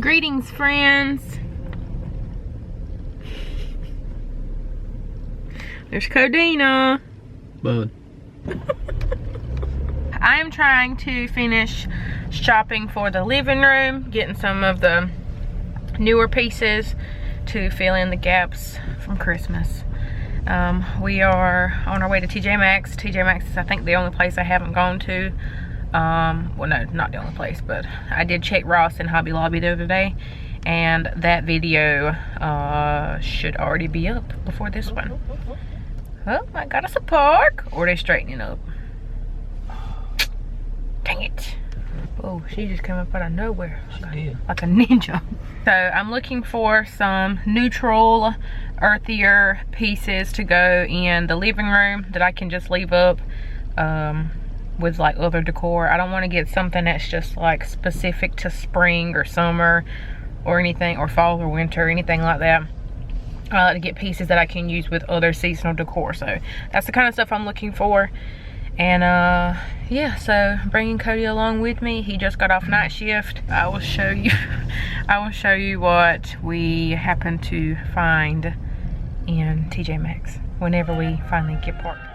Greetings, friends. There's Cody I. Bud. I am trying to finish shopping for the living room, getting some of the newer pieces to fill in the gaps from Christmas. We are on our way to TJ Maxx. TJ Maxx is, I think, the only place I haven't gone to. Well, no, not the only place, but I did check Ross and Hobby Lobby the other day, and that video should already be up before this one. Oh, I got us a park. Or they straightening up. Dang it. Oh, she just came up out of nowhere. Like a ninja. So I'm looking for some neutral, earthier pieces to go in the living room that I can just leave up with like other decor. I don't want to get something that's just like specific to spring or summer or anything, or fall or winter, anything like that. I like to get pieces that I can use with other seasonal decor. So that's the kind of stuff I'm looking for. And yeah, so I'm bringing Cody along with me. He just got off night shift. I will show you what we happen to find in TJ Maxx whenever we finally get parked.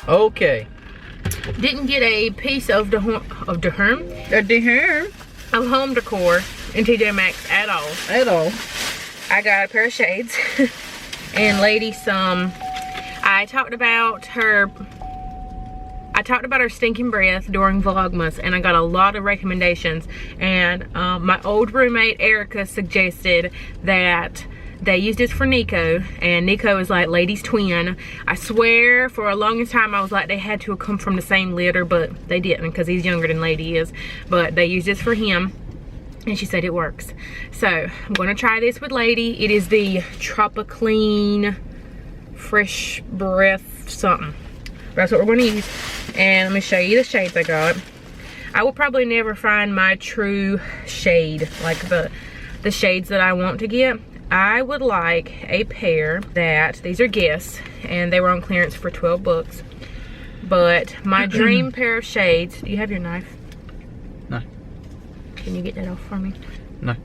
Okay. Didn't get a piece of home decor in TJ Maxx at all. I got a pair of shades and lady some. I talked about her stinking breath during Vlogmas, and I got a lot of recommendations. And my old roommate Erica suggested that they used this for Nico, and Nico is like Lady's twin. I swear for a longest time I was like they had to have come from the same litter, but they didn't because he's younger than Lady is. But they used this for him, and she said it works. So I'm gonna try this with Lady. It is the Tropiclean Fresh Breath something. That's what we're gonna use. And let me show you the shades I got. I will probably never find my true shade, like the shades that I want to get. I would like a pair that, these are Guess, and they were on clearance for 12 bucks. But my dream pair of shades, do you have your knife? No. Can you get that off for me? No.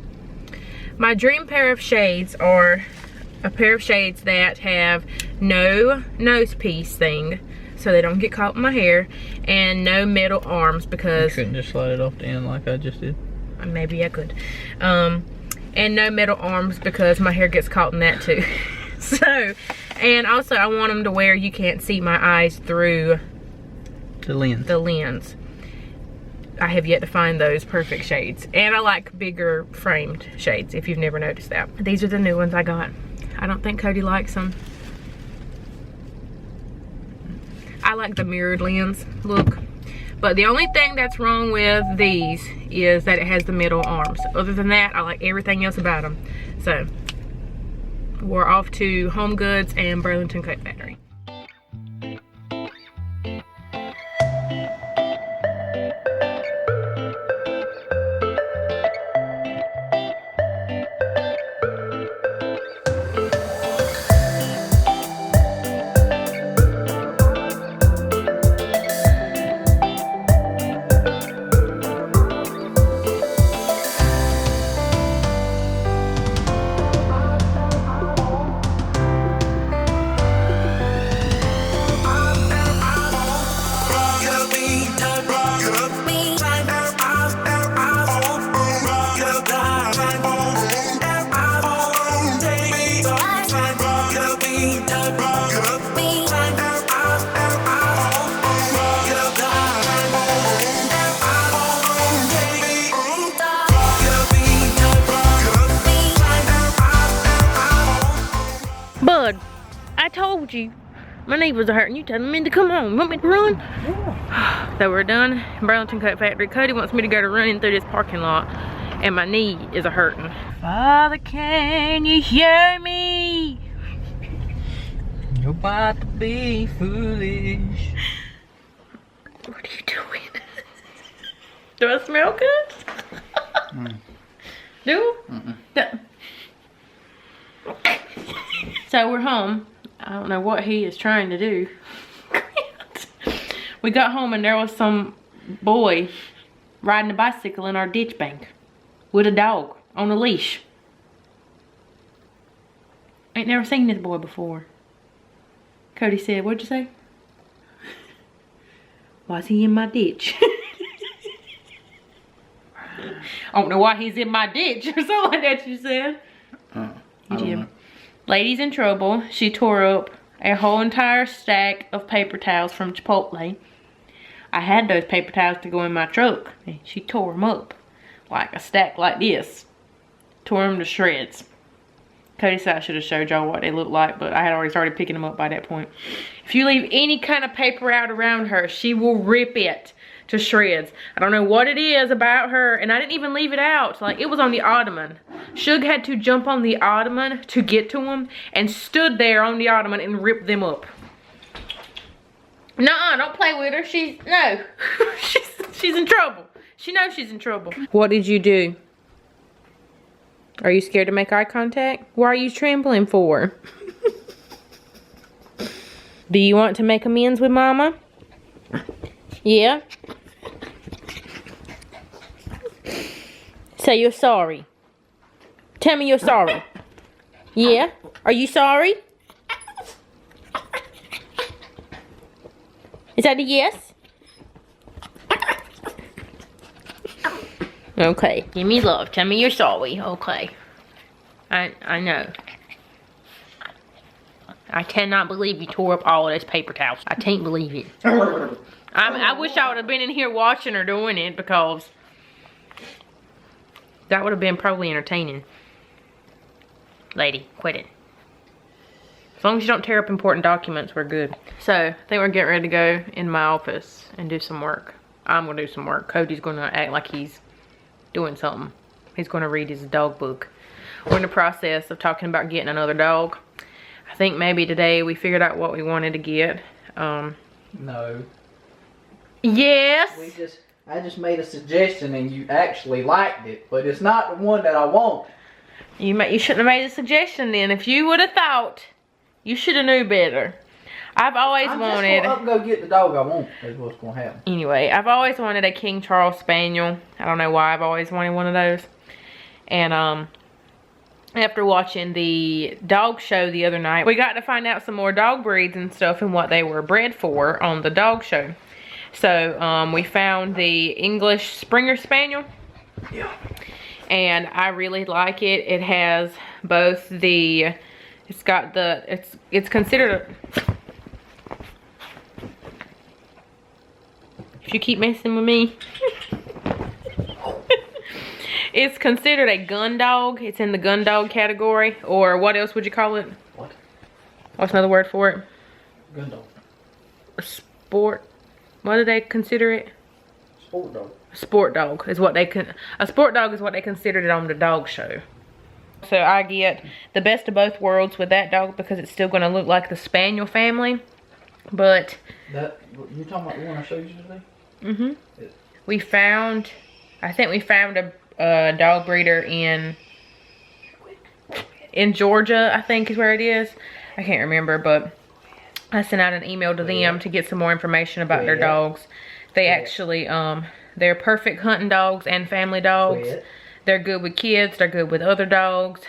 My dream pair of shades are a pair of shades that have no nose piece thing, so they don't get caught in my hair, and no metal arms because... You couldn't just slide it off the end like I just did? Maybe I could. And no metal arms because my hair gets caught in that too. So, and also I want them to where you can't see my eyes through the lens. I have yet to find those perfect shades. And I like bigger framed shades, if you've never noticed that. These are the new ones I got. I don't think Cody likes them. I like the mirrored lens look. But the only thing that's wrong with these is that it has the middle arms. Other than that, I like everything else about them. So, we're off to Home Goods and Burlington Coat Factory. Bud, I told you my knee was hurting. You telling me to come on. You want me to run? Yeah. So we're done. Burlington Coat Factory. Cody wants me to go to running through this parking lot, and my knee is a hurting. Father, can you hear me? You're about to be foolish. What are you doing? Do I smell good? Do? So we're home. I don't know what he is trying to do. We got home and there was some boy riding a bicycle in our ditch bank with a dog on a leash. Ain't never seen this boy before. Cody said, what'd you say? Why is he in my ditch? I don't know why he's in my ditch or something like that you said. You did. Lady's in trouble. She tore up a whole entire stack of paper towels from Chipotle. I had those paper towels to go in my truck. And she tore them up. Like a stack like this. Tore them to shreds. Cody said I should have showed y'all what they look like, but I had already started picking them up by that point. If you leave any kind of paper out around her, she will rip it to shreds. I don't know what it is about her, and I didn't even leave it out. Like, it was on the ottoman. Shug had to jump on the ottoman to get to them, and stood there on the ottoman and ripped them up. Nuh-uh, don't play with her. No. she's in trouble. She knows she's in trouble. What did you do? Are you scared to make eye contact? Why are you trembling for? Do you want to make amends with Mama? Yeah? Say you're sorry. Tell me you're sorry. Yeah? Are you sorry? Is that a yes? Okay. Give me love. Tell me you're sorry. Okay. I know. I cannot believe you tore up all of those paper towels. I can't believe it. I wish I would have been in here watching her doing it, because that would have been probably entertaining. Lady, quit it. As long as you don't tear up important documents, we're good. So, I think we're getting ready to go in my office and do some work. I'm gonna do some work. Cody's gonna act like he's doing something. He's gonna read his dog book. We're in the process of talking about getting another dog. I think maybe today we figured out what we wanted to get. No. Yes. I just made a suggestion and you actually liked it, but it's not the one that I want. You shouldn't have made a suggestion then. If you would have thought, you should have knew better. I've always wanted. I'm just gonna go get the dog I want. Is what's gonna happen. Anyway, I've always wanted a King Charles Spaniel. I don't know why I've always wanted one of those. And after watching the dog show the other night, we got to find out some more dog breeds and stuff and what they were bred for on the dog show. So we found the English Springer Spaniel. Yeah. And I really like it. It has both the, it's got the, it's considered a, if you keep messing with me. It's considered a gun dog. It's in the gun dog category. Or what else would you call it? What? What's another word for it? Gun dog. A sport. What do they consider it? Sport dog. A sport dog is what they a sport dog is what they considered it on the dog show. So I get the best of both worlds with that dog, because it's still going to look like the Spaniel family. But that, you talking about the one I showed you today? Mm-hmm. We found, I think we found a dog breeder in Georgia, I think is where it is. I can't remember, but I sent out an email to them to get some more information about their dogs. They actually, they're perfect hunting dogs and family dogs. They're good with kids. They're good with other dogs.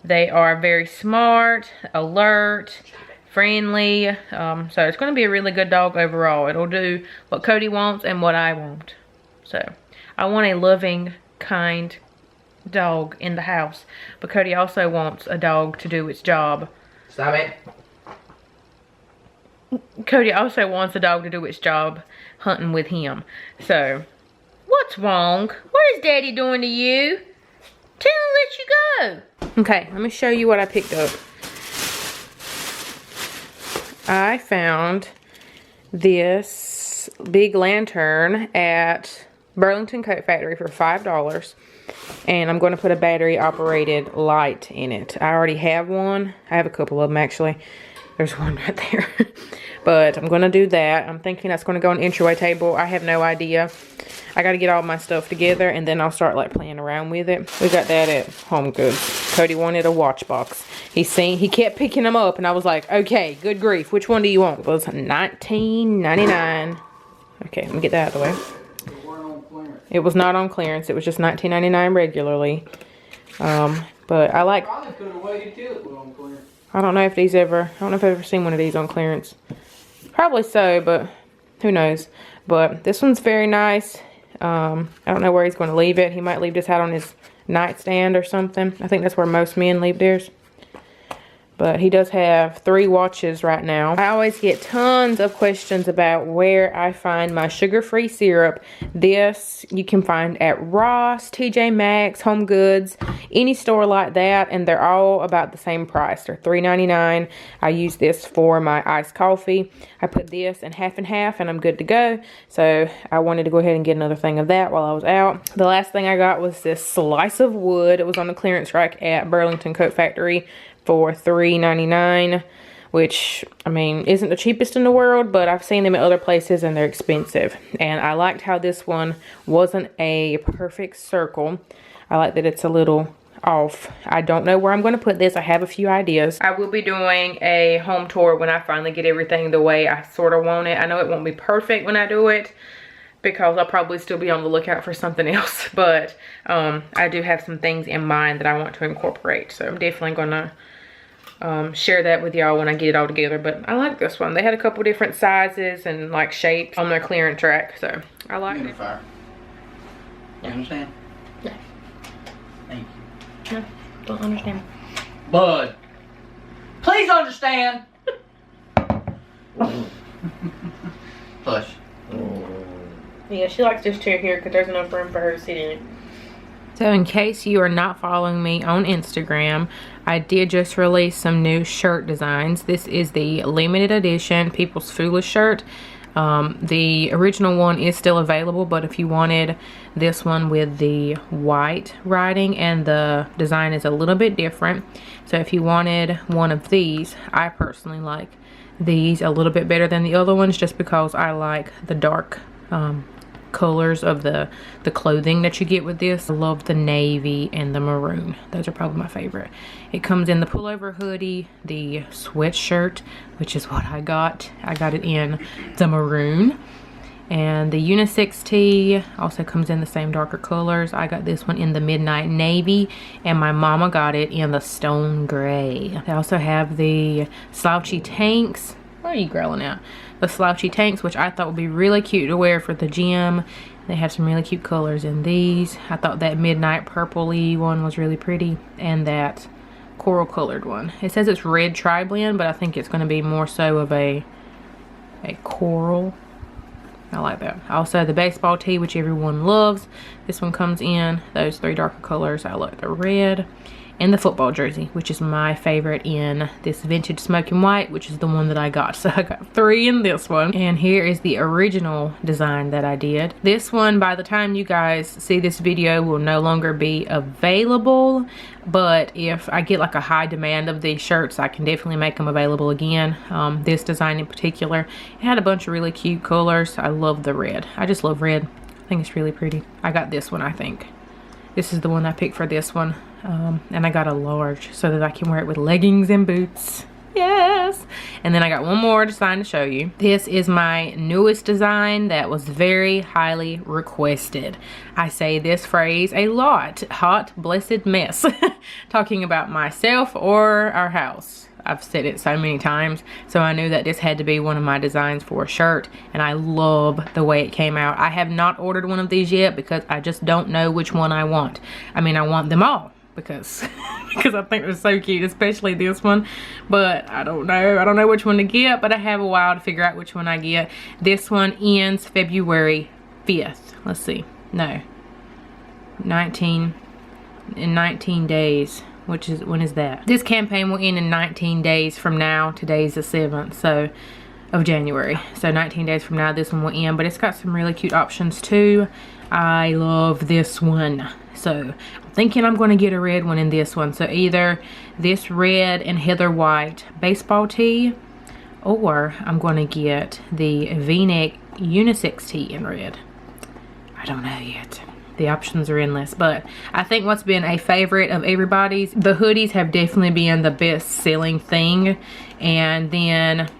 They are very smart, alert, friendly. So it's going to be a really good dog overall. It'll do what Cody wants and what I want. So I want a loving, kind dog in the house. But Cody also wants a dog to do its job. Stop it. Cody also wants a dog to do its job hunting with him. So, what's wrong? What is Daddy doing to you? Tell him to let you go. Okay, let me show you what I picked up. I found this big lantern at Burlington Coat Factory for $5. And I'm going to put a battery operated light in it. I already have one. I have a couple of them actually. There's one right there. But I'm going to do that. I'm thinking that's going to go on the entryway table. I have no idea. I got to get all my stuff together and then I'll start like playing around with it. We got that at Home Goods. Cody wanted a watch box. He kept picking them up and I was like, okay, good grief. Which one do you want? It was $19.99. Okay, let me get that out of the way. It was not on clearance. It was just $19.99 regularly. But I like... Probably could have waited till it was on clearance. I don't know if I've ever seen one of these on clearance. Probably so, but who knows. But this one's very nice. I don't know where he's going to leave it. He might leave this out on his nightstand or something. I think that's where most men leave theirs. But he does have 3 watches right now. I always get tons of questions about where I find my sugar-free syrup. This you can find at Ross, TJ Maxx, Home Goods, any store like that, and they're all about the same price. They're $3.99. I use this for my iced coffee. I put this in half and half and I'm good to go. So I wanted to go ahead and get another thing of that while I was out. The last thing I got was this slice of wood. It was on the clearance rack at Burlington Coat Factory for $3.99, which, I mean, isn't the cheapest in the world, but I've seen them at other places and they're expensive. And I liked how this one wasn't a perfect circle. I like that it's a little off. I don't know where I'm going to put this. I have a few ideas. I will be doing a home tour when I finally get everything the way I sort of want it. I know it won't be perfect when I do it, because I'll probably still be on the lookout for something else. But I do have some things in mind that I want to incorporate. So I'm definitely gonna share that with y'all when I get it all together. But I like this one. They had a couple different sizes and like shapes on their clearance rack. So I like it. Fire. You understand? Yeah. Thank you. No, don't understand. Bud, please understand. Push. Yeah, she likes this chair here because there's enough room for her to sit in it. So in case you are not following me on Instagram, I did just release some new shirt designs. This is the limited edition People's Foolish shirt. The original one is still available, but if you wanted this one with the white writing, and the design is a little bit different. So if you wanted one of these, I personally like these a little bit better than the other ones just because I like the dark colors of the clothing that you get with this. I love the navy and the maroon. Those are probably my favorite. It comes in the pullover hoodie, the sweatshirt, which is what I got. I got it in the maroon. And the unisex tee also comes in the same darker colors. I got this one in the midnight navy, and my mama got it in the stone gray. They also have the slouchy tanks. What are you growling at? The slouchy tanks, which I thought would be really cute to wear for the gym. They have some really cute colors in these. I thought that midnight purpley one was really pretty, and that coral colored one. It says it's red tri-blend, but I think it's going to be more so of a coral. I like that. Also the baseball tee, which everyone loves. This one comes in those 3 darker colors. I like the red and the football jersey, which is my favorite in this vintage smoking white, which is the one that I got. So I got 3 in this one. And here is the original design that I did. This one, by the time you guys see this video, will no longer be available. But if I get like a high demand of these shirts, I can definitely make them available again. This design in particular, it had a bunch of really cute colors. I love the red. I just love red. I think it's really pretty. I got this one, I think. This is the one I picked for this one. And I got a large so that I can wear it with leggings and boots. Yes. And then I got one more design to show you. This is my newest design that was very highly requested. I say this phrase a lot. Hot blessed mess. Talking about myself or our house. I've said it so many times, so I knew that this had to be one of my designs for a shirt, and I love the way it came out. I have not ordered one of these yet because I just don't know which one I want. I mean, I want them all because I think they're so cute, especially this one, but I don't know which one to get, but I have a while to figure out which one I get. This one ends February 5th. Let's see. No. 19 days. Which is, when is that? This campaign will end in 19 days from now. Today's the 7th. So of January. So 19 days from now, this one will end, but it's got some really cute options too. I love this one. So I'm thinking I'm going to get a red one in this one. So either this red and heather white baseball tee, or I'm going to get the V-neck unisex tee in red. I don't know yet. The options are endless, but I think what's been a favorite of everybody's, the hoodies have definitely been the best selling thing, and then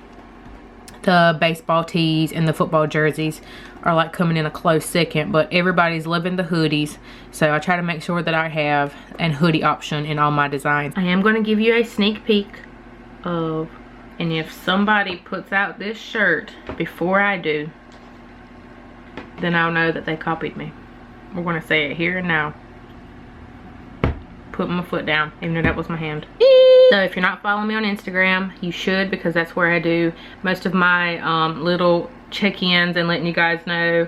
the baseball tees and the football jerseys are like coming in a close second, but everybody's loving the hoodies, so I try to make sure that I have an hoodie option in all my designs. I am going to give you a sneak peek of, and if somebody puts out this shirt before I do, then I'll know that they copied me. We're gonna say it here and now. Put my foot down, even though that was my hand. So if you're not following me on Instagram, you should, because that's where I do most of my little check-ins and letting you guys know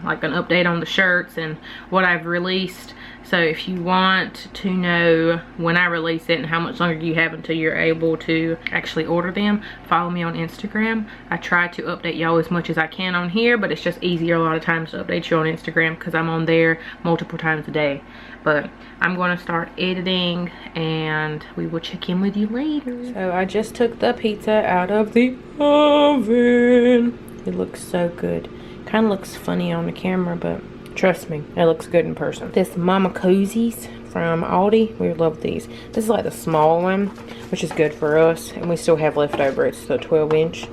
like an update on the shirts and what I've released. So if you want to know when I release it and how much longer you have until you're able to actually order them, follow me on Instagram. I try to update y'all as much as I can on here, but it's just easier a lot of times to update you on Instagram because I'm on there multiple times a day. But I'm going to start editing and we will check in with you later. So I just took the pizza out of the oven. It looks so good. Kind of looks funny on the camera, but trust me, it looks good in person. This Mama Cozies from Aldi. We love these. This is like the small one, which is good for us. And we still have leftover. It's the 12-inch.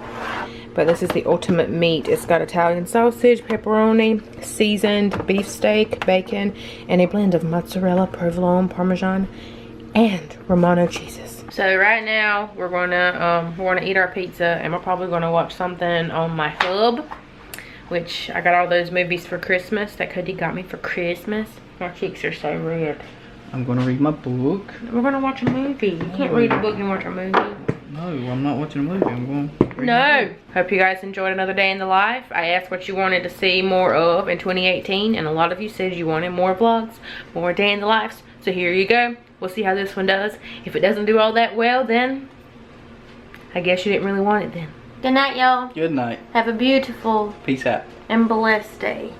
But this is the ultimate meat. It's got Italian sausage, pepperoni, seasoned beef steak, bacon, and a blend of mozzarella, provolone, parmesan, and Romano cheeses. So right now we're gonna eat our pizza, and we're probably gonna watch something on my hub, which I got all those movies for Christmas that Cody got me for Christmas. My cheeks are so red. I'm gonna read my book. We're gonna watch a movie. You can't read a book and watch a movie. No, I'm not watching a movie. I'm going to read No. Hope you guys enjoyed another day in the life. I asked what you wanted to see more of in 2018, and a lot of you said you wanted more vlogs, more day in the lives. So here you go. We'll see how this one does. If it doesn't do all that well, then I guess you didn't really want it then. Good night, y'all. Good night. Have a beautiful Peace out. and blessed day.